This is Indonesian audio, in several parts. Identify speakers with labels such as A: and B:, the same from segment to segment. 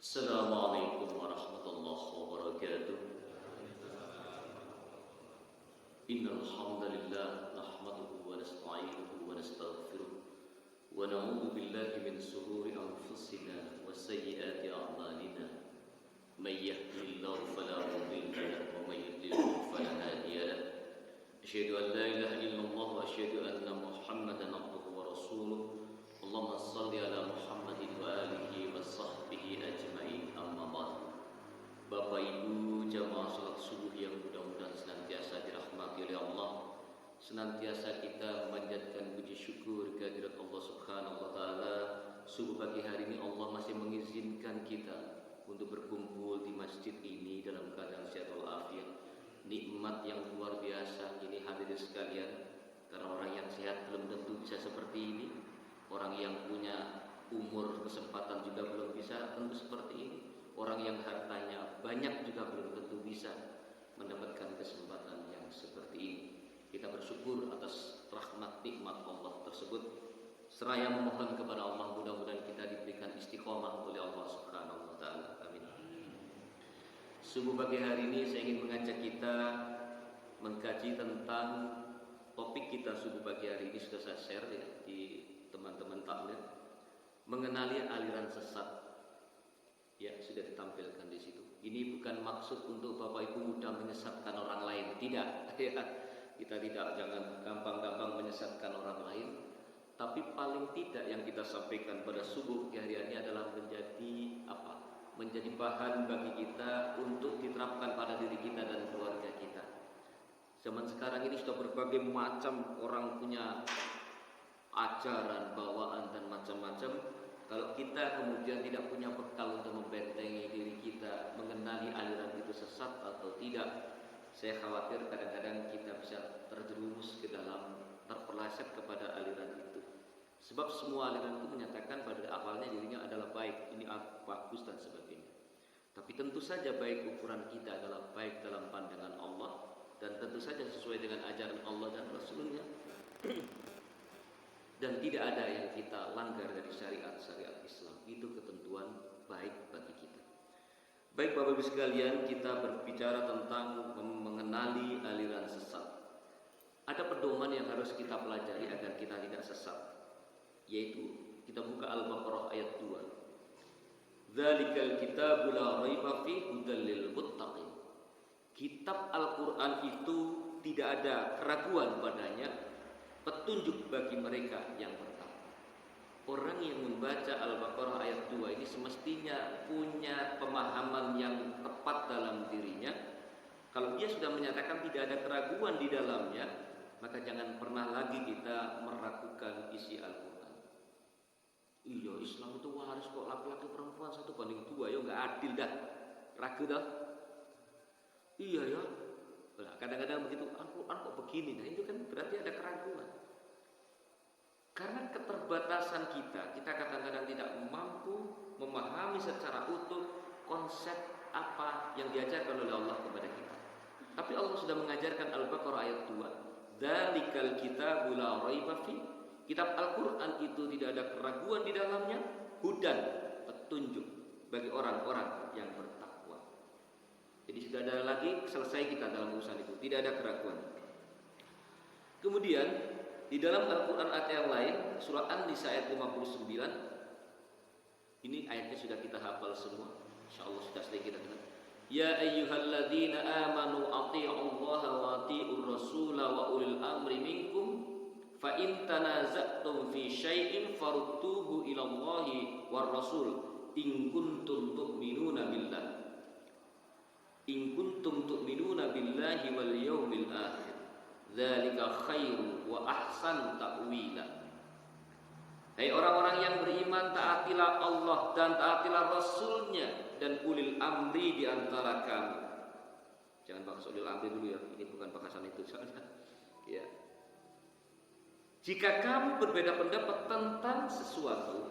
A: Assalamualaikum warahmatullahi wabarakatuh. Innal hamdalillah nahmaduhu wa nasta'inuhu wa nastaghfiruh wa na'udzu billahi min shururi anfusina wa sayyiati a'malina. May yahdihillahu fala mudilla lahu wa may yudlil fala hadiya lahu. Asyhadu an la ilaha illallah wa asyhadu anna Muhammadan abduhu wa rasuluh. Allahumma shalli ala Muhammadin wa alihi wa sahbihi ajma'in, amma ba'd. Bapak Ibu jamaah salat subuh yang mudah-mudahan senantiasa dirahmati oleh Allah, senantiasa kita memanjatkan puji syukur kehadirat Allah Subhanahu wa taala. Subuh pagi hari ini Allah masih mengizinkan kita untuk berkumpul di masjid ini dalam keadaan sehat walafiat. Nikmat yang luar biasa ini hadirin sekalian, karena orang yang sehat belum tentu bisa seperti ini. Orang yang punya umur kesempatan juga belum bisa tentu seperti ini. Orang yang hartanya banyak juga belum tentu bisa mendapatkan kesempatan yang seperti ini. Kita bersyukur atas rahmat nikmat Allah tersebut, seraya memohon kepada Allah mudah-mudahan kita diberikan istiqomah oleh Allah Subhanahu wa taala. Amin. Subuh pagi hari ini saya ingin mengajak kita mengkaji tentang topik kita subuh pagi hari ini, sudah saya share ya, di teman-teman taklim, mengenali aliran sesat. Ya, sudah ditampilkan di situ. Ini bukan maksud untuk Bapak Ibu mudah menyesatkan orang lain, tidak. Ya, kita jangan gampang-gampang menyesatkan orang lain. Tapi paling tidak yang kita sampaikan pada subuh hari ini adalah menjadi apa? Menjadi bahan bagi kita untuk diterapkan pada diri kita dan keluarga kita. Zaman sekarang ini sudah berbagai macam orang punya ajaran, bawaan dan macam-macam. Kalau kita kemudian tidak punya bekal untuk membentengi diri kita, mengenali aliran itu sesat atau tidak, saya khawatir kadang-kadang kita bisa terjerumus ke dalam, terpeleset kepada aliran itu. Sebab semua aliran itu menyatakan pada awalnya dirinya adalah baik, ini bagus dan sebagainya. Tapi tentu saja baik ukuran kita adalah baik dalam pandangan Allah, dan tentu saja sesuai dengan ajaran Allah dan Rasulnya. Dan tidak ada yang kita langgar dari syariat-syariat Islam. Itu ketentuan baik bagi kita. Baik Bapak Ibu sekalian, kita berbicara tentang mengenali aliran sesat. Ada pedoman yang harus kita pelajari agar kita tidak sesat, yaitu kita buka Al-Baqarah ayat 2. Dzalikal kitabu la raiba fihi hudal lil muttaqin. Kitab Al-Qur'an itu tidak ada keraguan padanya, petunjuk bagi mereka yang bertakwa. Orang yang membaca Al-Baqarah ayat 2 ini semestinya punya pemahaman yang tepat dalam dirinya. Kalau dia sudah menyatakan tidak ada keraguan di dalamnya, maka jangan pernah lagi kita meragukan isi Al-Quran. Iya, Islam itu harus kok laki-laki perempuan 1:2, ya nggak adil dah. Ragu dah. Iya ya. Nah, kadang-kadang begitu, Al-Quran kok begini, nah itu kan berarti ada keraguan. Karena keterbatasan kita kadang-kadang tidak mampu memahami secara utuh konsep apa yang diajarkan oleh Allah kepada kita. Tapi Allah sudah mengajarkan Al-Baqarah ayat 2, dzalikal kitabu la raiba fi. Kitab Al-Quran itu tidak ada keraguan di dalamnya, hudan, petunjuk bagi orang-orang yang bertakwa. Jadi sudah ada lagi, selesai kita dalam urusan itu, tidak ada keraguan. Kemudian di dalam Al-Quran ayat yang lain, surah An-Nisa ayat 59, ini ayatnya sudah kita hafal semua, insyaallah sudah selesai kita dengar. Ya ayyuhalladzina amanu athi'ullaha wa athi'ur rasula wa ulil amri minkum fa in tanaza'tum fi syai'in farudduhu ila Allahi war rasul in kuntum tu'minuna billah. In kuntum tu'minuna billahi wal yawmil akhir, dzalika khairu wa ahsan ta'wila. Hai orang-orang yang beriman, taatilah Allah dan taatilah Rasulnya dan ulil amri di antara kamu. Jangan bahas ulil amri dulu ya, ini bukan bahasan itu soalnya. Ya. Jika kamu berbeda pendapat tentang sesuatu,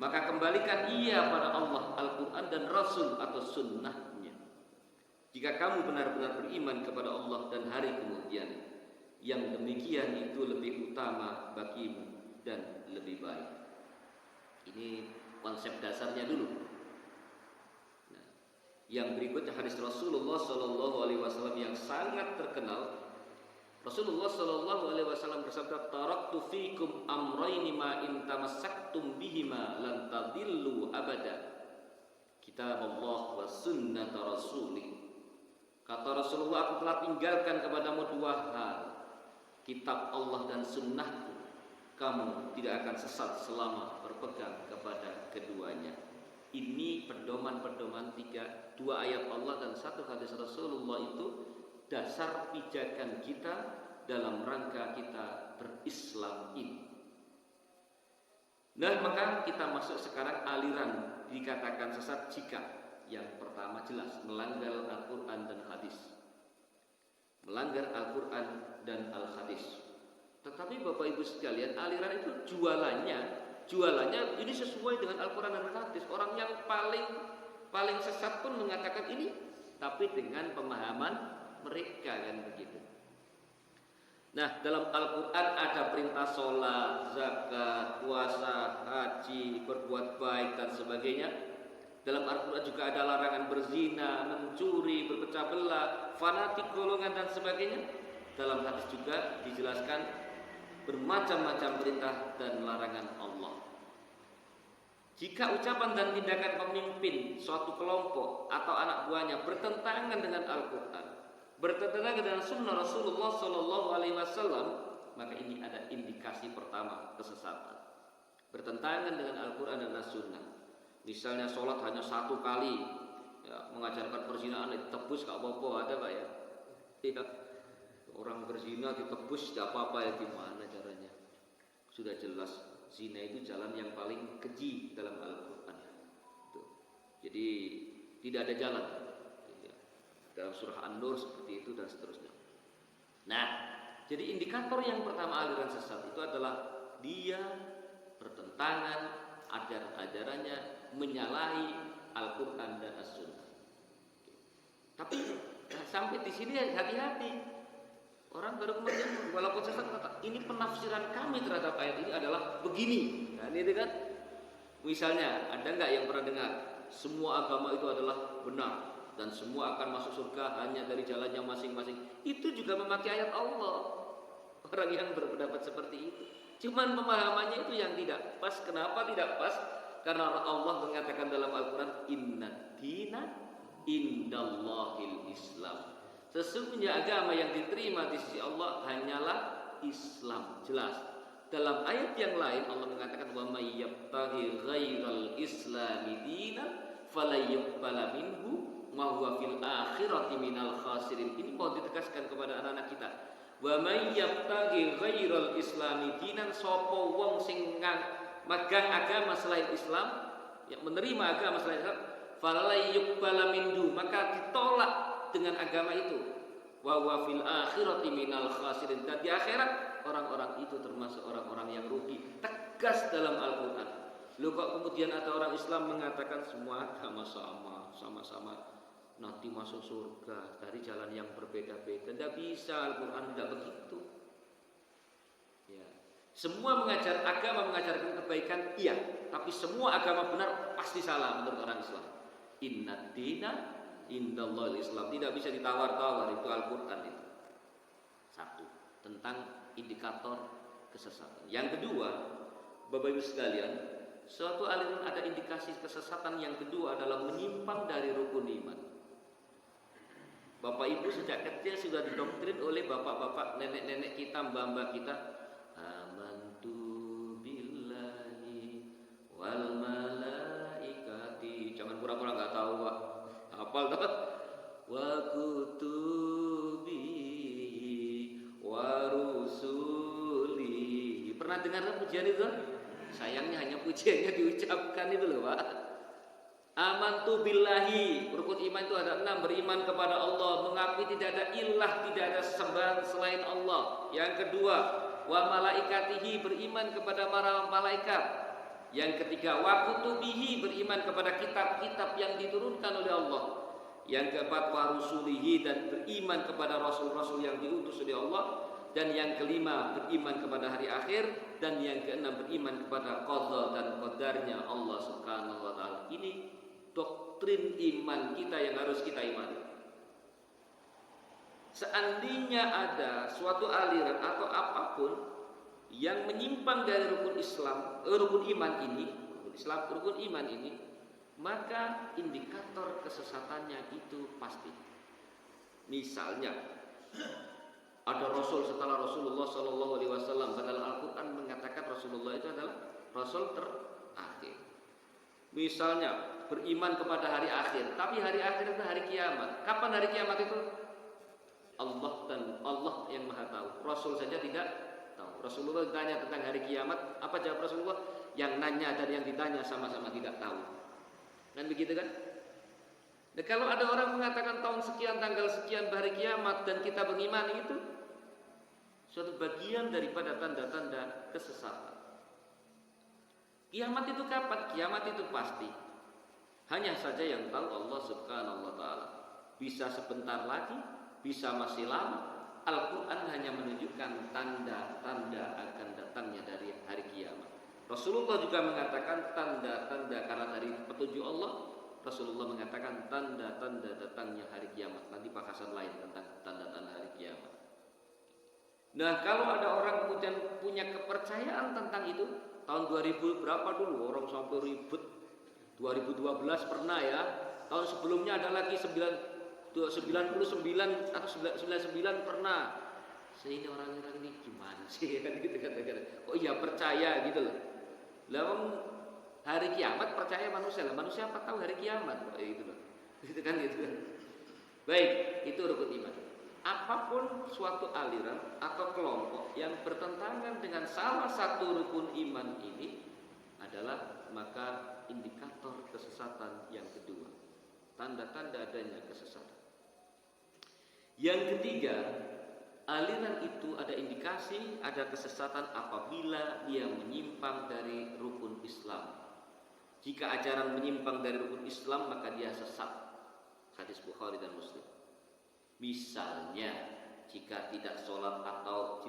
A: maka kembalikan ia pada Allah, Al-Quran dan Rasul atau sunnahnya. Jika kamu benar-benar beriman kepada Allah dan hari kemudian, yang demikian itu lebih utama bagimu dan lebih baik. Ini konsep dasarnya dulu. Yang berikutnya hadis Rasulullah Shallallahu Alaihi Wasallam yang sangat terkenal. Rasulullah Shallallahu Alaihi Wasallam bersabda, "Taraktu fikum amrayni ma in tamassaktum bihima lan tadillu abada. Kitab Allah wa sunnat Rasuli." Kata Rasulullah, aku telah tinggalkan kepadamu dua hal, kitab Allah dan sunnahku. Kamu tidak akan sesat selama berpegang kepada keduanya. Ini pedoman-pedoman dua ayat Allah dan satu hadis Rasulullah itu dasar pijakan kita dalam rangka kita berislam ini. Nah, maka kita masuk sekarang aliran dikatakan sesat jika yang pertama jelas melanggar Al-Quran dan hadis. Melanggar Al-Quran dan Al-Hadis. Tetapi Bapak Ibu sekalian, aliran itu jualannya ini sesuai dengan Al-Quran dan Hadis. Orang yang paling sesat pun mengatakan ini, tapi dengan pemahaman mereka, kan begitu. Nah, dalam Al-Quran ada perintah sholat, zakat, puasa, haji, berbuat baik dan sebagainya. Dalam Al-Quran juga ada larangan berzina, mencuri, berpecah belah, fanatik golongan dan sebagainya. Dalam hadis juga dijelaskan bermacam-macam perintah dan larangan Allah. Jika ucapan dan tindakan pemimpin suatu kelompok atau anak buahnya bertentangan dengan Al-Quran, bertentangan dengan sunnah Rasulullah Shallallahu Alaihi Wasallam, maka ini ada indikasi pertama kesesatan. Bertentangan dengan Al-Quran dan As-Sunnah. Misalnya sholat hanya satu kali, ya, mengajarkan perzinahan ditebus gak apa-apa, ada Pak ya? Ya, orang berzina ditebus gak apa-apa ya, gimana caranya? Sudah jelas zina itu jalan yang paling keji dalam Al-Quran. Jadi tidak ada jalan. Dalam surah An-Nur seperti itu dan seterusnya. Nah, jadi indikator yang pertama aliran sesat itu adalah dia bertentangan ajaran-ajarannya, menyalahi Al-Quran dan As-Sunnah. Tapi sampai di sini hati-hati. Orang baru kemudian walaupun sesat kata, ini penafsiran kami terhadap ayat ini adalah begini. Nah, ini kan misalnya ada nggak yang pernah dengar semua agama itu adalah benar dan semua akan masuk surga hanya dari jalannya masing-masing. Itu juga memakai ayat Allah. Orang yang berpendapat seperti itu. Cuman pemahamannya itu yang tidak pas. Kenapa tidak pas? Karena Allah mengatakan dalam Al-Quran, Inna dina indallahil Islam. Sesungguhnya agama yang diterima di sisi Allah hanyalah Islam. Jelas. Dalam ayat yang lain Allah mengatakan, wa may yabtaghi ghairal islami dinan falayuqbala minhu ma huwa fil akhirati minal khasirin. Ini mau ditegaskan kepada anak-anak kita. Wa may yabtaghi ghairal islami dinan, sapa wong sing magang agama selain Islam, yang menerima agama selain Islam, falayuqbala minhu, maka ditolak dengan agama itu. Wa huwa fil akhirati minal khasirin, dan di akhirat orang-orang itu termasuk orang-orang yang rugi. Tegas dalam Al-Quran. Loh, kok kemudian ada orang Islam mengatakan semua agama sama-sama nanti masuk surga dari jalan yang berbeda-beda? Tidak bisa, Al-Quran tidak begitu. Ya. Semua agama mengajarkan kebaikan, iya, tapi semua agama benar pasti salah menurut orang Islam. Inna dina indallahil Islam. Tidak bisa ditawar-tawar, itu Al-Quran itu. Satu, tentang indikator kesesatan. Yang kedua, Bapak Ibu sekalian, suatu aliran ada indikasi kesesatan yang kedua adalah menyimpang dari rukun iman. Bapak Ibu sejak kecil sudah didoktrin oleh bapak-bapak, nenek-nenek kita, mbak-mbak kita, amantu billahi wal malaikati. Jangan pura-pura nggak tahu, Pak. Hafal tuh. Wa kutubihi wa rusuli. Pernah dengar pujian itu? Sayangnya hanya pujiannya diucapkan itu loh, Pak. Amantu billahi, rukun iman itu ada 6, beriman kepada Allah, mengakui tidak ada ilah, tidak ada sembahan selain Allah. Yang kedua, wa malaikatihi, beriman kepada para malaikat. Yang ketiga, wa kutubihi, beriman kepada kitab-kitab yang diturunkan oleh Allah. Yang keempat, wa rusulihi, dan beriman kepada rasul-rasul yang diutus oleh Allah. Dan yang kelima, beriman kepada hari akhir. Dan yang keenam, beriman kepada qadha dan qadarnya Allah Subhanahu wa taala. Ini
B: doktrin iman kita yang harus kita imani. Seandainya ada suatu aliran atau apapun yang menyimpang dari rukun Islam, rukun iman ini, maka indikator kesesatannya itu pasti. Misalnya, ada Rasul setelah Rasulullah Shallallahu Alaihi Wasallam, padahal Al-Quran mengatakan Rasulullah itu adalah Rasul terakhir. Misalnya beriman kepada hari akhir, tapi hari akhir itu hari kiamat. Kapan hari kiamat itu? Allah yang maha tahu. Rasul saja tidak tahu. Rasulullah ditanya tentang hari kiamat, apa jawab Rasulullah? Yang nanya dan yang ditanya sama-sama tidak tahu. Dan begitu kan? Nah, kalau ada orang mengatakan tahun sekian, tanggal sekian, hari kiamat, dan kita mengimani itu, suatu bagian daripada tanda-tanda kesesatan. Kiamat itu kapan? Kiamat itu pasti. Hanya saja yang tahu Allah Subhanahu wa Ta'ala. Bisa sebentar lagi, bisa masih lama. Al-Quran hanya menunjukkan tanda-tanda akan datangnya dari hari kiamat. Rasulullah juga mengatakan tanda-tanda, karena dari petunjuk Allah, Rasulullah mengatakan tanda-tanda datangnya hari kiamat. Nanti bahasan lain tentang tanda-tanda hari kiamat. Nah, kalau ada orang kemudian punya kepercayaan tentang itu, tahun 2000 berapa dulu orang sampai ribut, 2012 pernah ya, tahun sebelumnya ada lagi 99 atau 99 pernah. Sehingga orang-orang ini gimana sih kan gitu kata-kata. Oh iya percaya gitu loh. Lah hari kiamat percaya manusia lah. Manusia apa tahu hari kiamat? Gitu loh. Gitu kan gitu kan. Baik, itu rukun iman. Apapun suatu aliran atau kelompok yang bertentangan dengan salah satu rukun iman ini adalah maka indikator kesesatan yang kedua. Tanda-tanda adanya kesesatan. Yang ketiga, aliran itu ada indikasi ada kesesatan apabila dia menyimpang dari rukun Islam. Jika ajaran menyimpang dari rukun Islam, maka dia sesat. Hadis Bukhari dan Muslim. Misalnya, jika tidak sholat atau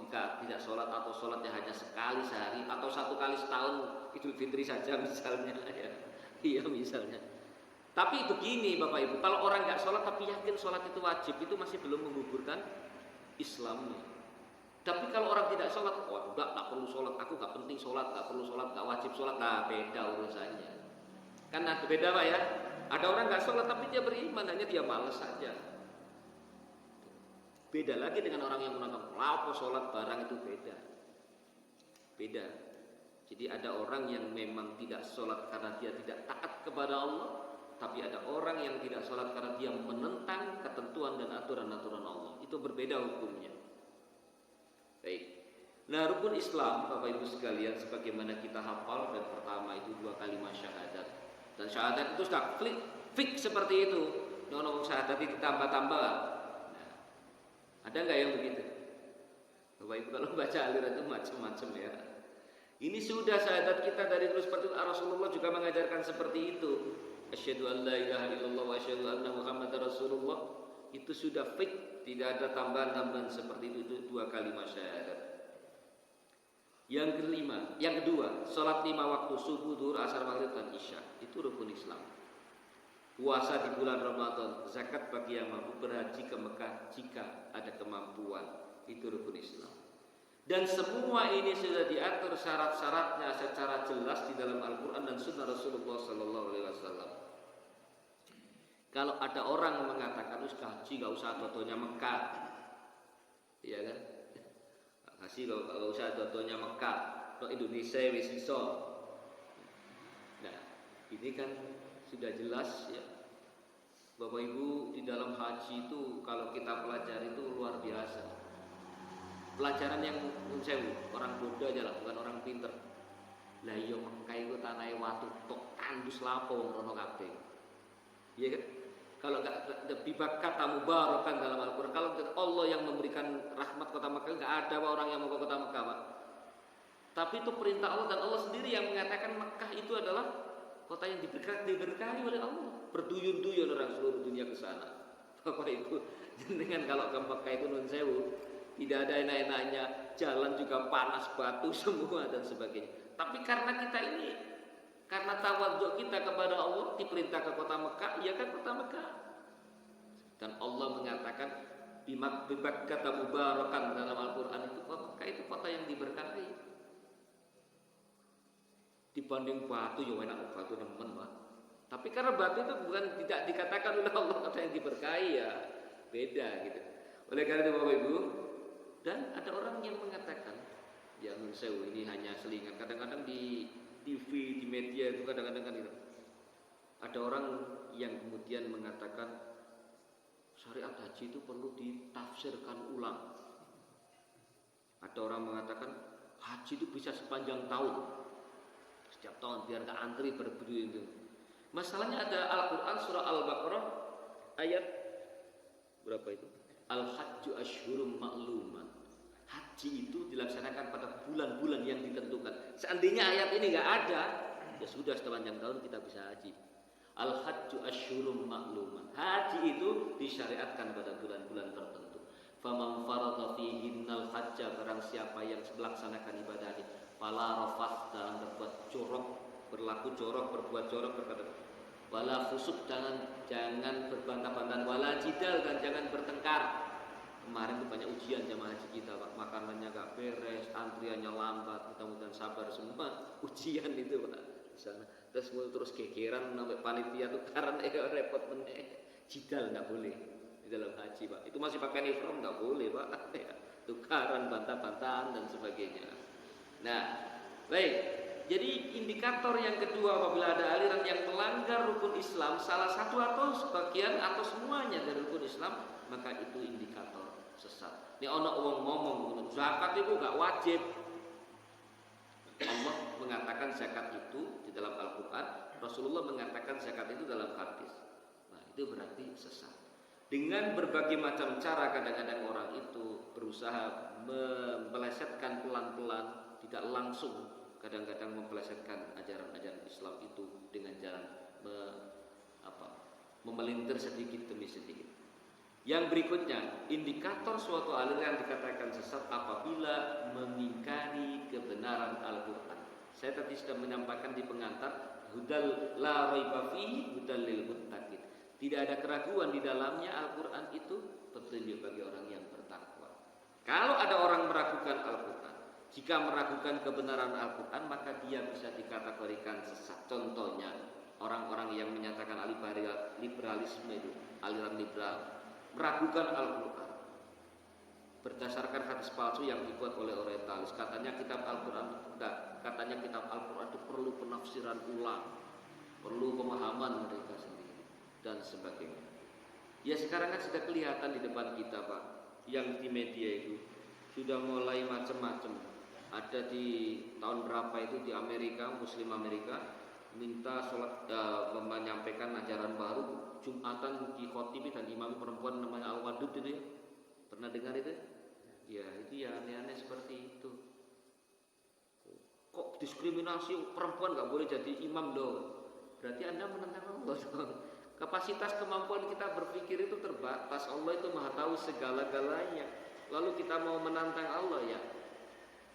B: sholatnya hanya sekali sehari atau satu kali setahun, Idul Fitri saja misalnya, ya. Iya misalnya. Tapi begini Bapak Ibu, kalau orang nggak sholat tapi yakin sholat itu wajib, itu masih belum menggugurkan Islamnya. Tapi kalau orang tidak sholat, wah udah nggak perlu sholat, aku nggak penting sholat, nggak perlu sholat, nggak wajib sholat, nah beda urusannya. Kan beda Pak ya. Ada orang nggak sholat tapi dia beriman, hanya dia malas saja. Beda lagi dengan orang yang menganggap lapo sholat barang itu beda. Jadi ada orang yang memang tidak sholat karena dia tidak taat kepada Allah. Tapi ada orang yang tidak sholat karena dia menentang ketentuan dan aturan-aturan Allah. Itu berbeda hukumnya. Baik. Nah, rukun Islam Bapak Ibu sekalian, sebagaimana kita hafal, dan pertama itu 2 kalimat syahadat. Dan syahadat itu sudah fix seperti itu. Ngomong syahadat itu ditambah-tambah. Nah, ada nggak yang begitu? Bapak Ibu kalau baca aliran itu macam-macam ya. Ini sudah syahadat kita dari dulu seperti itu. Rasulullah juga mengajarkan seperti itu. Asyhadu an la ilaha illallah wa asyhadu anna Muhammadar Rasulullah. Itu sudah fix, tidak ada tambahan-tambahan seperti itu 2 kalimat syahadat. Yang kedua, salat 5 waktu subuh, zuhur, asar, maghrib dan isya. Itu rukun Islam. Puasa di bulan Ramadan, zakat bagi yang mampu, berhaji ke Mekah jika ada kemampuan. Itu rukun Islam. Dan semua ini sudah diatur syarat-syaratnya secara jelas di dalam Al-Quran dan Sunnah Rasulullah Sallallahu Alaihi Wasallam. Kalau ada orang yang mengatakan haji gak usah dodonya Mekah, iya kan? Haji gak usah dodonya Mekah, no Indonesia wis iso. Nah, ini kan sudah jelas ya. Bapak Ibu, di dalam haji itu kalau kita pelajari itu luar biasa. Pelajaran yang orang bodoh aja lah, bukan orang pinter. Lah iya Mekah itu tanah watu tok tandus lapo wong rono kabeh. Iya kan? Kalau enggak dibakat mubarakan dalam Al-Qur'an. Kalau Allah yang memberikan rahmat kota Mekah, enggak ada orang yang mau ke kota Mekah, Pak. Tapi itu perintah Allah, dan Allah sendiri yang mengatakan Mekah itu adalah kota yang diberkahi oleh Allah. Berduyun-duyun orang seluruh dunia ke sana. Bapak Ibu, dengan kalau ke Mekah itu nun sewu, tidak ada enak-enaknya, jalan juga panas, batu semua dan sebagainya. Tapi karena kita ini, karena tawadhu kita kepada Allah, diperintah ke kota Mekah, ya kan kota Mekah. Dan Allah mengatakan kata mubarakan dalam Al-Quran itu Mekah itu kota yang diberkahi. Dibanding batu ya enak batu nemen Pak. Tapi karena batu itu bukan tidak dikatakan oleh Allah kota yang diberkahi ya beda gitu. Oleh karena itu Bapak Ibu, dan ada orang yang mengatakan ya menurut ini hanya selingan. Kadang-kadang di TV, di media itu kadang-kadang kan itu. Ada orang yang kemudian mengatakan syariat haji itu perlu ditafsirkan ulang. Ada orang mengatakan haji itu bisa sepanjang tahun, setiap tahun biar gak antri berburu itu. Masalahnya ada Al-Quran surah Al-Baqarah ayat berapa itu? Al-Hajju Ashhurum Ma'luman. Haji itu dilaksanakan pada bulan-bulan yang ditentukan. Seandainya ayat ini gak ada, ya sudah sepanjang tahun kita bisa haji. Al-Hajju Ashhurum Ma'luman. Haji itu disyariatkan pada bulan-bulan tertentu. Faman farada fihinnal hajja, barang siapa yang melaksanakan ibadah ini, fala rafath, dalam berbuat jorok, berlaku jorok, berbuat jorok, berkata wala fusuk, jangan berbantah-bantahan, wala jidal, dan jangan bertengkar. Kemarin itu banyak ujian jamaah haji kita Pak, makanannya gak beres, antriannya lambat, mudah-mudahan sabar semua, ujian itu Pak di sana. Terus gegeran sampai panitia tukaran repot meneh. Jidal nggak boleh di dalam haji Pak. Itu masih pakai ihram nggak boleh Pak. Tukaran, bantah-bantahan dan sebagainya. Nah, baik. Jadi indikator yang kedua apabila ada aliran yang melanggar rukun Islam, salah satu atau sebagian atau semuanya dari rukun Islam, maka itu indikator sesat. Ini ono wong ngomong zakat itu gak wajib. Allah mengatakan zakat itu di dalam Al-Quran, Rasulullah mengatakan zakat itu dalam hadis. Nah, itu berarti sesat. Dengan berbagai macam cara kadang-kadang orang itu berusaha melesetkan pelan-pelan, tidak langsung, kadang-kadang mempelesetkan ajaran-ajaran Islam itu dengan jalan memelintir sedikit demi sedikit. Yang berikutnya, indikator suatu aliran dikatakan sesat apabila mengingkari kebenaran Al-Quran. Saya tadi sudah menyampaikan di pengantar, hudal la raiba fihi hudal lil muttaqin. Tidak ada keraguan di dalamnya, Al-Quran itu petunjuk bagi orang yang bertakwa. Kalau ada orang meragukan Al-Quran, jika meragukan kebenaran Al-Quran, maka dia bisa dikategorikan sesat. Contohnya, orang-orang yang menyatakan liberalisme itu, aliran liberal, meragukan Al-Quran berdasarkan hadis palsu yang dibuat oleh orientalis. Katanya kitab Al-Quran itu perlu penafsiran ulang, perlu pemahaman mereka sendiri dan sebagainya. Ya sekarang kan sudah kelihatan di depan kita Pak, yang di media itu sudah mulai macam-macam. Ada di tahun berapa itu di Amerika, Muslim Amerika minta sholat menyampaikan ajaran baru, Jumatan dikhotibi dan imam perempuan namanya Al-Wadud itu ya. Pernah dengar itu? Ya itu ya aneh-aneh seperti itu. Kok diskriminasi perempuan gak boleh jadi imam loh? Berarti Anda menentang Allah dong. Kapasitas kemampuan kita berpikir itu terbatas. Allah itu maha tahu segala-galanya. Lalu kita mau menantang Allah ya?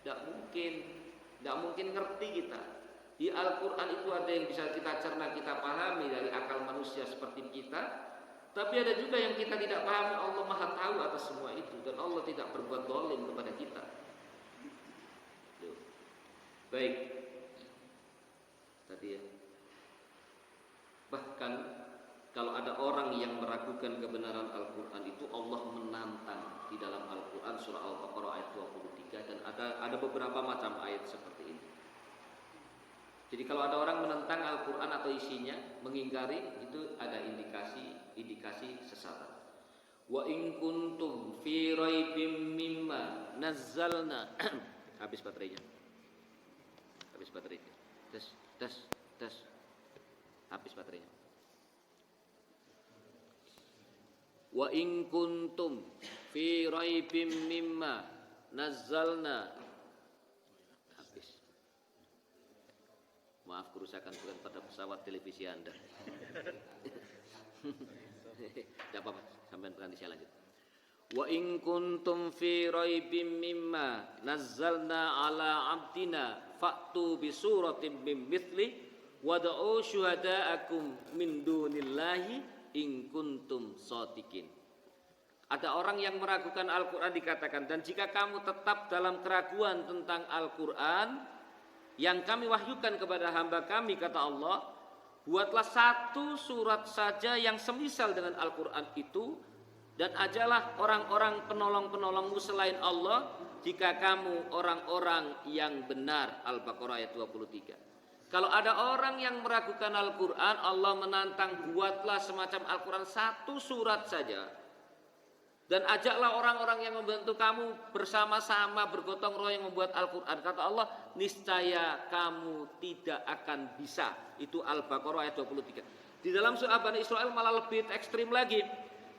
B: Tidak mungkin ngerti kita. Di Al-Quran itu ada yang bisa kita cerna, kita pahami dari akal manusia seperti kita. Tapi ada juga yang kita tidak pahami. Allah maha tahu atas semua itu. Dan Allah tidak berbuat zalim kepada kita. Tuh. Baik. Tadi ya. Bahkan kalau ada orang yang meragukan kebenaran Al-Quran itu, Allah menantang di dalam Al-Quran surah Al-Baqarah ayat 23. Dan ada beberapa macam ayat seperti ini. Jadi kalau ada orang menentang Al-Quran atau isinya, mengingkari, itu ada indikasi sesatan. Wa in kuntum fi raibim mimma nazzalna. Habis baterainya. Tes. Habis baterainya. Wa in kuntum fi raibim mimma nazzalna. Habis. Maaf kerusakan bukan pada pesawat televisi Anda. Tidak apa-apa, sampai nanti saya lanjut. Wa in kuntum fi raibim mimma nazzalna ala abdina fa'tu bi suratin min mithli wad'u syuhada'akum min dunillahi in kuntum shadiqin. Ada orang yang meragukan Al-Quran dikatakan, dan jika kamu tetap dalam keraguan tentang Al-Quran yang kami wahyukan kepada hamba kami, kata Allah, buatlah satu surat saja yang semisal dengan Al-Quran itu, dan ajalah orang-orang penolong-penolongmu selain Allah jika kamu orang-orang yang benar. Al-Baqarah ayat 23. Kalau ada orang yang meragukan Al-Quran, Allah menantang, buatlah semacam Al-Quran satu surat saja, dan ajaklah orang-orang yang membantu kamu bersama-sama bergotong royong membuat Al-Quran. Kata Allah, niscaya kamu tidak akan bisa. Itu Al-Baqarah ayat 23. Di dalam surah Bani Israil malah lebih ekstrim lagi.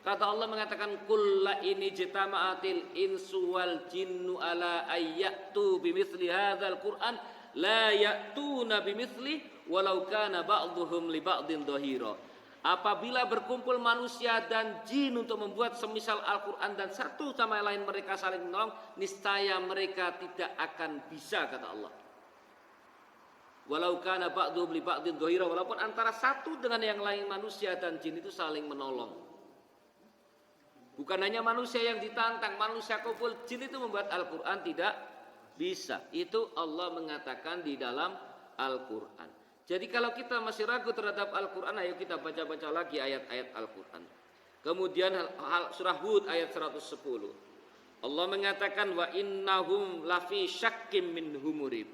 B: Kata Allah mengatakan, kulla ini jitama'atil insu wal jinnu ala ayyatu bimithli hadzal Qur'an la ya'tuna bimithli walau kana ba'dhuhum li ba'din dhahira. Apabila berkumpul manusia dan jin untuk membuat semisal Al-Quran dan satu sama lain mereka saling menolong, niscaya mereka tidak akan bisa, kata Allah. Walau kana ba'dhuhum li ba'din dhahira, walaupun antara satu dengan yang lain manusia dan jin itu saling menolong. Bukan hanya manusia yang ditantang, manusia kumpul, jin itu membuat Al-Quran tidak bisa. Itu Allah mengatakan di dalam Al-Quran. Jadi kalau kita masih ragu terhadap Al-Quran, ayo kita baca-baca lagi ayat-ayat Al-Quran. Kemudian surah Hud ayat 110. Allah mengatakan, wa innahum lafi syakkim min humurib.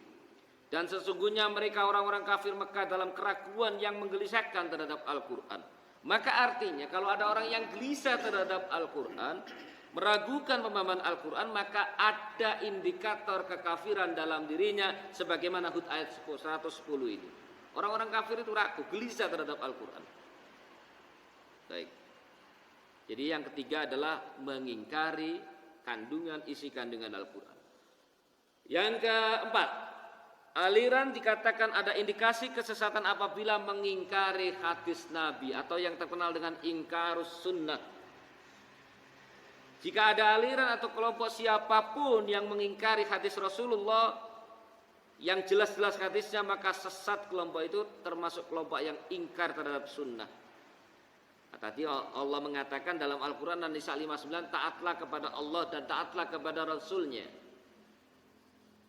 B: Dan sesungguhnya mereka orang-orang kafir Mekah dalam keraguan yang menggelisahkan terhadap Al-Quran. Maka artinya kalau ada orang yang gelisah terhadap Al-Quran, meragukan pemahaman Al-Quran, maka ada indikator kekafiran dalam dirinya, sebagaimana Hud ayat 110 ini. Orang-orang kafir itu ragu, gelisah terhadap Al-Quran. Baik. Jadi yang ketiga adalah mengingkari isi kandungan Al-Quran. Yang keempat, aliran dikatakan ada indikasi kesesatan apabila mengingkari hadis Nabi, atau yang terkenal dengan ingkarus sunnah. Jika ada aliran atau kelompok siapapun yang mengingkari hadis Rasulullah yang jelas-jelas hadisnya, maka sesat kelompok itu, termasuk kelompok yang ingkar terhadap sunnah. Tadi Allah mengatakan dalam Al-Quran An-Nisa 59, taatlah kepada Allah dan taatlah kepada Rasulnya.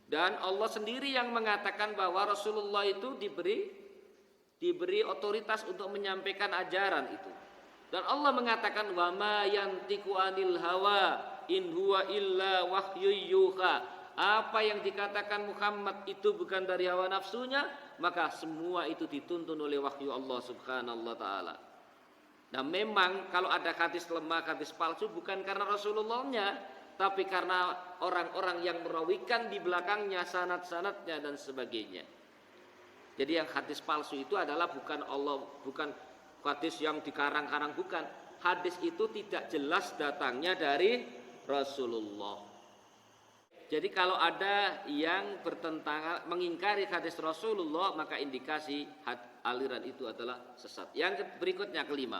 B: Dan Allah sendiri yang mengatakan bahwa Rasulullah itu diberi otoritas untuk menyampaikan ajaran itu. Dan Allah mengatakan, wa ma yantiqu anil hawa in huwa illa wahyu yuha. Apa yang dikatakan Muhammad itu bukan dari hawa nafsunya, maka semua itu dituntun oleh wahyu Allah subhanahu wa ta'ala. Nah memang kalau ada hadis lemah, hadis palsu, bukan karena Rasulullahnya, tapi karena orang-orang yang merawikan di belakangnya, sanad-sanadnya dan sebagainya. Jadi yang hadis palsu itu adalah bukan Allah, bukan hadis yang dikarang-karang, bukan. Hadis itu tidak jelas datangnya dari Rasulullah. Jadi kalau ada yang bertentangan mengingkari hadis Rasulullah, maka indikasi aliran itu adalah sesat. Yang berikutnya, kelima,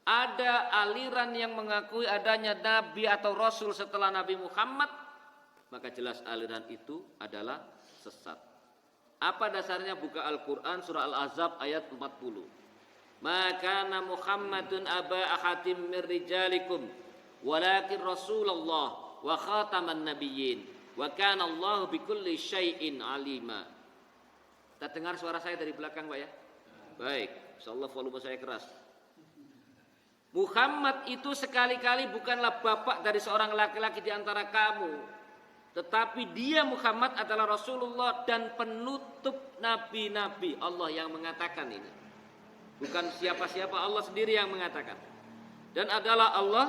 B: ada aliran yang mengakui adanya Nabi atau Rasul setelah Nabi Muhammad, maka jelas aliran itu adalah sesat. Apa dasarnya? Buka Al-Quran surah Al-Ahzab ayat 40. Maka Muhammadun aba ahadim min rijalikum walakin Rasulullah wa khataman nabiyyin wa kana Allahu bikulli syai'in alima. Kita dengar suara saya dari belakang, Pak ya? Baik, insyaallah volume saya keras. Muhammad itu sekali-kali bukanlah bapak dari seorang laki-laki di antara kamu, tetapi dia Muhammad adalah Rasulullah dan penutup nabi-nabi. Allah yang mengatakan ini. Bukan siapa-siapa, Allah sendiri yang mengatakan. Dan adalah Allah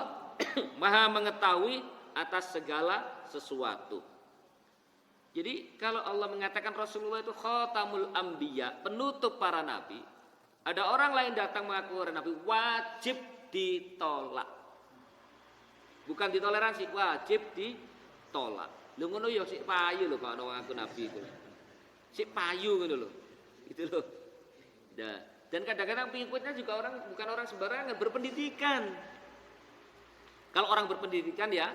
B: Maha mengetahui atas segala sesuatu. Jadi kalau Allah mengatakan Rasulullah itu khatamul anbiya, penutup para nabi, ada orang lain datang mengaku nabi, wajib ditolak. Bukan ditoleransi, wajib ditolak. Lho ngono ya sik payu lho Pak ono ngaku nabi itu. Sik payu ngono lho. Itu lho. Dan kadang-kadang pengikutnya juga bukan orang sembarangan, berpendidikan. Kalau orang berpendidikan ya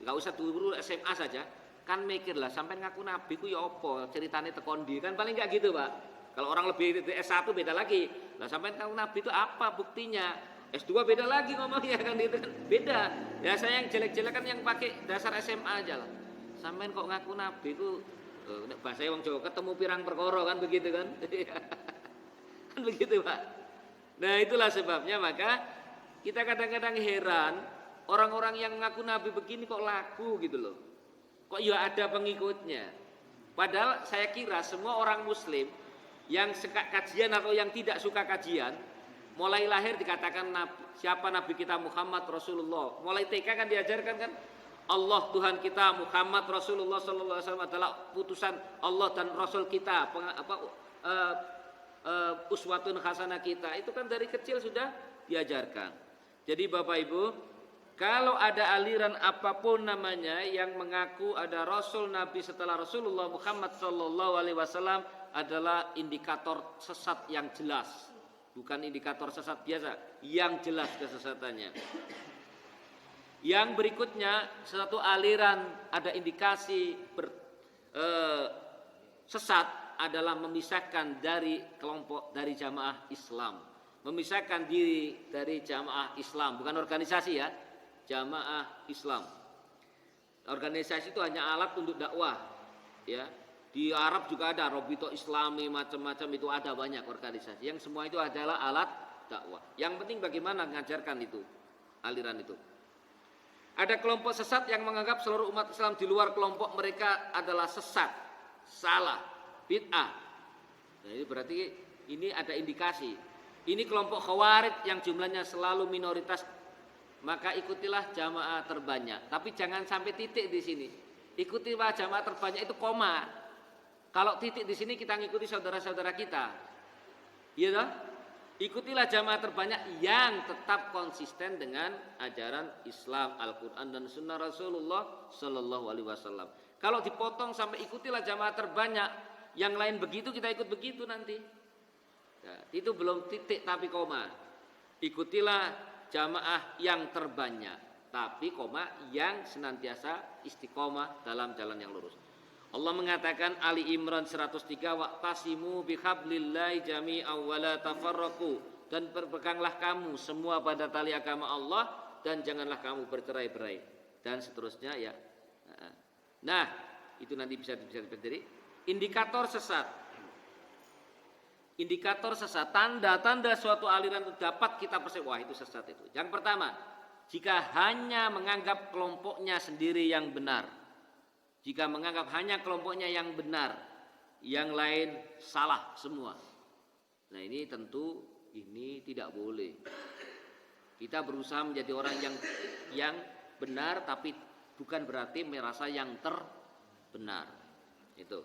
B: nggak usah dulu SMA saja, kan mikir lah sampai ngaku nabi ku ya apa ceritanya tekon ndi, kan paling nggak gitu Pak. Kalau orang lebih S1 beda lagi. Lah sampean tahu Nabi itu apa buktinya? S2 beda lagi ngomongnya kan itu kan beda. Ya saya yang jelek-jelek kan yang pakai dasar SMA aja lah. Sampean kok ngaku Nabi itu bahasa wong Jawa ketemu pirang perkara kan begitu kan? Kan begitu Pak. Nah itulah sebabnya maka kita kadang-kadang heran orang-orang yang ngaku Nabi begini kok laku gitu loh. Kok ya ada pengikutnya. Padahal saya kira semua orang Muslim yang suka kajian atau yang tidak suka kajian, mulai lahir dikatakan Nabi, siapa Nabi kita Muhammad Rasulullah. Mulai TK kan diajarkan kan Allah Tuhan kita Muhammad Rasulullah Sallallahu Alaihi Wasallam adalah putusan Allah dan Rasul kita, uswatun hasanah kita. Itu kan dari kecil sudah diajarkan. Jadi Bapak Ibu, kalau ada aliran apapun namanya yang mengaku ada Rasul Nabi setelah Rasulullah Muhammad Sallallahu Alaihi Wasallam adalah indikator sesat yang jelas, bukan indikator sesat biasa, yang jelas kesesatannya. Yang berikutnya satu aliran ada indikasi sesat adalah memisahkan dari kelompok dari jamaah Islam, memisahkan diri dari jamaah Islam, bukan organisasi ya, jamaah Islam. Organisasi itu hanya alat untuk dakwah, ya. Di Arab juga ada Robito Islami macam-macam itu ada banyak organisasi. Yang semua itu adalah alat dakwah. Yang penting bagaimana mengajarkan itu, aliran itu. Ada kelompok sesat yang menganggap seluruh umat Islam di luar kelompok mereka adalah sesat, salah, bid'ah. Nah, ini berarti ini ada indikasi. Ini kelompok khawarij yang jumlahnya selalu minoritas, maka ikutilah jamaah terbanyak. Tapi jangan sampai titik di sini. Ikutilah jamaah terbanyak itu koma. Kalau titik di sini kita ngikuti saudara-saudara kita. Iya toh? Ikutilah jamaah terbanyak yang tetap konsisten dengan ajaran Islam, Al-Qur'an dan sunnah Rasulullah Sallallahu Alaihi Wasallam. Kalau dipotong sampai ikutilah jamaah terbanyak, yang lain begitu kita ikut begitu nanti. Nah, itu belum titik tapi koma. Ikutilah jamaah yang terbanyak, tapi koma yang senantiasa istiqomah dalam jalan yang lurus. Allah mengatakan Ali Imran 103 waqtasimu bihablillahi jami'an wa la tafarraqu, dan berpeganglah kamu semua pada tali agama Allah dan janganlah kamu bercerai-berai dan seterusnya ya. Nah, itu nanti bisa dipelajari. Indikator sesat. Indikator sesat, tanda-tanda suatu aliran itu dapat kita percaya wah itu sesat itu. Yang pertama, jika hanya menganggap kelompoknya sendiri yang benar. Jika menganggap hanya kelompoknya yang benar, yang lain salah semua. Nah ini tentu ini tidak boleh. Kita berusaha menjadi orang yang benar, tapi bukan berarti merasa yang terbenar. Itu.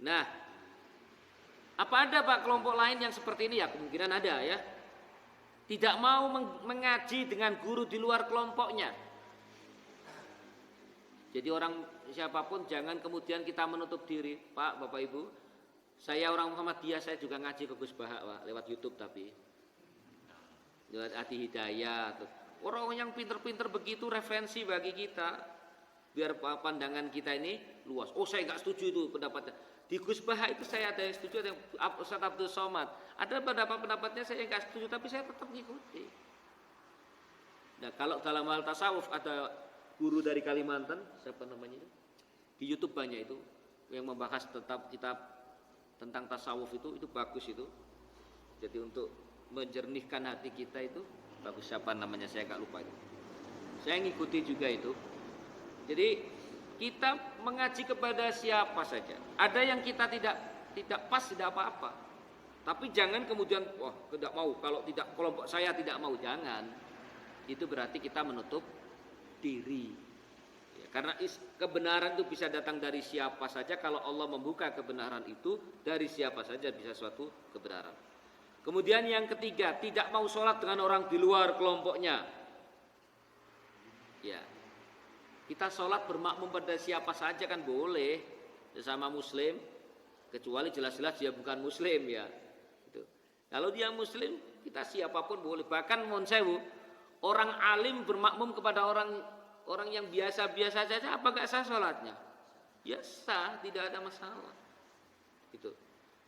B: Nah, apa ada Pak kelompok lain yang seperti ini ya? Kemungkinan ada ya. Tidak mau mengaji dengan guru di luar kelompoknya. Jadi orang siapapun jangan kemudian kita menutup diri, Pak, Bapak Ibu. Saya orang Muhammadiyah, saya juga ngaji ke Gus Bahak, Pak, lewat YouTube tapi. Lewat Adi Hidayah. Orang yang pinter-pinter begitu referensi bagi kita. Biar pandangan kita ini luas. Oh, saya enggak setuju itu pendapatnya. Di Gus Bahak itu saya ada yang setuju, ada yang Ustaz Abdul Somad. Ada pendapat-pendapatnya saya enggak setuju, tapi saya tetap mengikuti. Nah, kalau dalam hal tasawuf ada guru dari Kalimantan, siapa namanya itu? Di YouTube banyak itu yang membahas tentang kitab tentang tasawuf itu bagus itu. Jadi untuk menjernihkan hati kita itu bagus, siapa namanya saya enggak lupa itu. Saya ngikuti juga itu. Jadi kita mengaji kepada siapa saja. Ada yang kita tidak pas, tidak apa-apa. Tapi jangan kemudian wah tidak mau, kalau tidak kelompok saya tidak mau, jangan. Itu berarti kita menutup diri ya, karena kebenaran itu bisa datang dari siapa saja. Kalau Allah membuka kebenaran itu, dari siapa saja bisa suatu kebenaran. Kemudian yang ketiga, tidak mau sholat dengan orang di luar kelompoknya ya. Kita sholat bermakmum pada siapa saja kan boleh, sesama muslim, kecuali jelas-jelas dia bukan muslim ya itu. Kalau dia muslim, kita siapapun boleh. Bahkan mohon sewu, orang alim bermakmum kepada orang yang biasa-biasa saja, apa enggak sah sholatnya? Ya sah, tidak ada masalah. Gitu.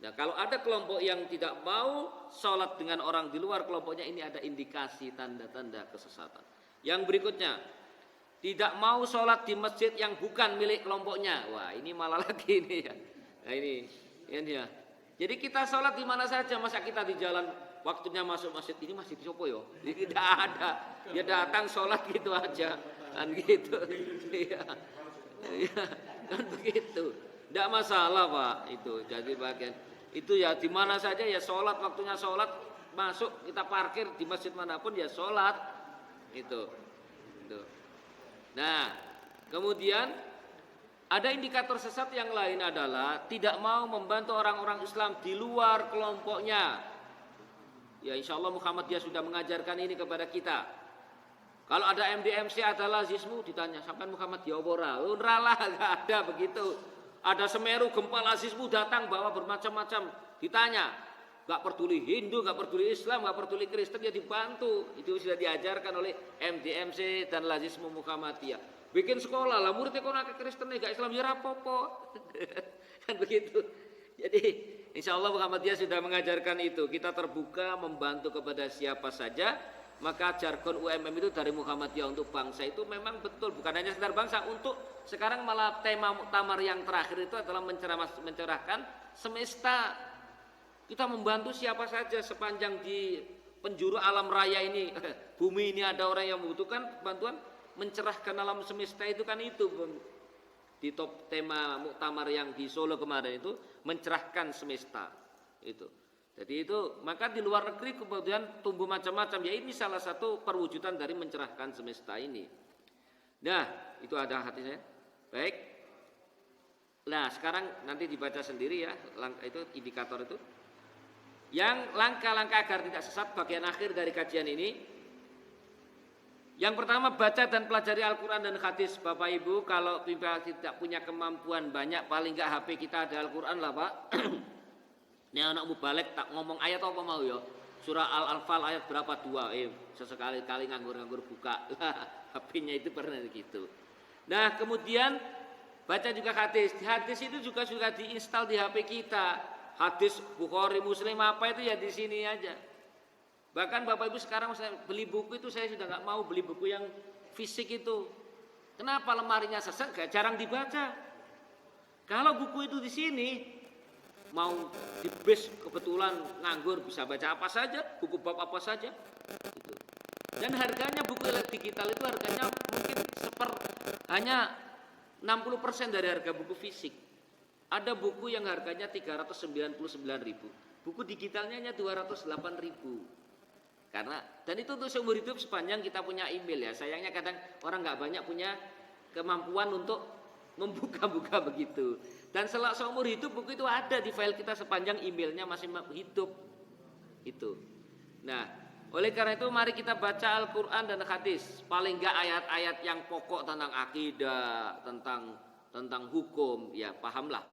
B: Nah, kalau ada kelompok yang tidak mau sholat dengan orang di luar kelompoknya, ini ada indikasi tanda-tanda kesesatan. Yang berikutnya, tidak mau sholat di masjid yang bukan milik kelompoknya. Wah, ini malah lagi ini ya. Nah, ini ya. Jadi kita sholat di mana saja, masa kita di jalan waktunya masuk masjid, ini masjid sopo yo? Tidak ada. Dia datang sholat gitu aja, kan gitu. Iya, kan begitu. Tidak masalah Pak itu. Jadi bagian itu ya di mana saja ya sholat, waktunya sholat masuk kita parkir di masjid manapun ya sholat itu. Nah, kemudian ada indikator sesat yang lain adalah tidak mau membantu orang-orang Islam di luar kelompoknya. Ya insya Allah Muhammadiyah sudah mengajarkan ini kepada kita. Kalau ada MDMC adalah lazismu, ditanya sampai Muhammadiyah ora? Ora lah, enggak ada begitu. Ada Semeru gempa lazismu datang bawa bermacam-macam, ditanya. Enggak peduli Hindu, enggak peduli Islam, enggak peduli Kristen, ya dibantu. Itu sudah diajarkan oleh MDMC dan lazismu Muhammadiyah. Bikin sekolah lah, muridnya kok nak Kristen enggak Islam ya rapopo. Kan begitu. Jadi insya Allah Muhammadiyah sudah mengajarkan itu. Kita terbuka membantu kepada siapa saja. Maka jargon UMM itu dari Muhammadiyah untuk bangsa itu memang betul, bukan hanya sekedar bangsa. Untuk sekarang malah tema muktamar yang terakhir itu adalah mencerahkan semesta. Kita membantu siapa saja sepanjang di penjuru alam raya ini, bumi ini ada orang yang membutuhkan bantuan, mencerahkan alam semesta itu kan itu di top tema muktamar yang di Solo kemarin itu, mencerahkan semesta itu. Jadi itu maka di luar negeri kemudian tumbuh macam-macam, ya ini salah satu perwujudan dari mencerahkan semesta ini. Nah itu ada hadisnya. Baik. Nah sekarang nanti dibaca sendiri ya langkah itu, indikator itu. Yang langkah-langkah agar tidak sesat bagian akhir dari kajian ini. Yang pertama, baca dan pelajari Al-Quran dan hadis. Bapak Ibu kalau tidak punya kemampuan banyak, paling enggak HP kita ada Al-Quran lah Pak. Ini anak mubalek tak ngomong ayat apa mau ya? Surah Al-Anfal ayat berapa? 2. Sesekali-kali nganggur-nganggur buka. HP-nya itu pernah gitu. Nah kemudian baca juga hadis. Hadis itu juga sudah diinstal di HP kita. Hadis Bukhari, Muslim apa itu ya di sini aja. Bahkan Bapak Ibu sekarang saya beli buku itu saya sudah nggak mau beli buku yang fisik itu. Kenapa? Lemarinya sesek, jarang dibaca. Kalau buku itu di sini mau di base kebetulan nganggur bisa baca apa saja, buku bab apa saja. Gitu. Dan harganya buku digital itu harganya mungkin hanya 60% dari harga buku fisik. Ada buku yang harganya 399.000, buku digitalnya hanya 208.000. Karena dan itu untuk seumur hidup sepanjang kita punya email ya. Sayangnya kadang orang nggak banyak punya kemampuan untuk membuka-buka begitu. Dan seumur hidup buku itu ada di file kita sepanjang emailnya masih hidup. Itu. Nah, oleh karena itu mari kita baca Al-Quran dan hadis. Paling nggak ayat-ayat yang pokok tentang akidah, tentang hukum, ya pahamlah.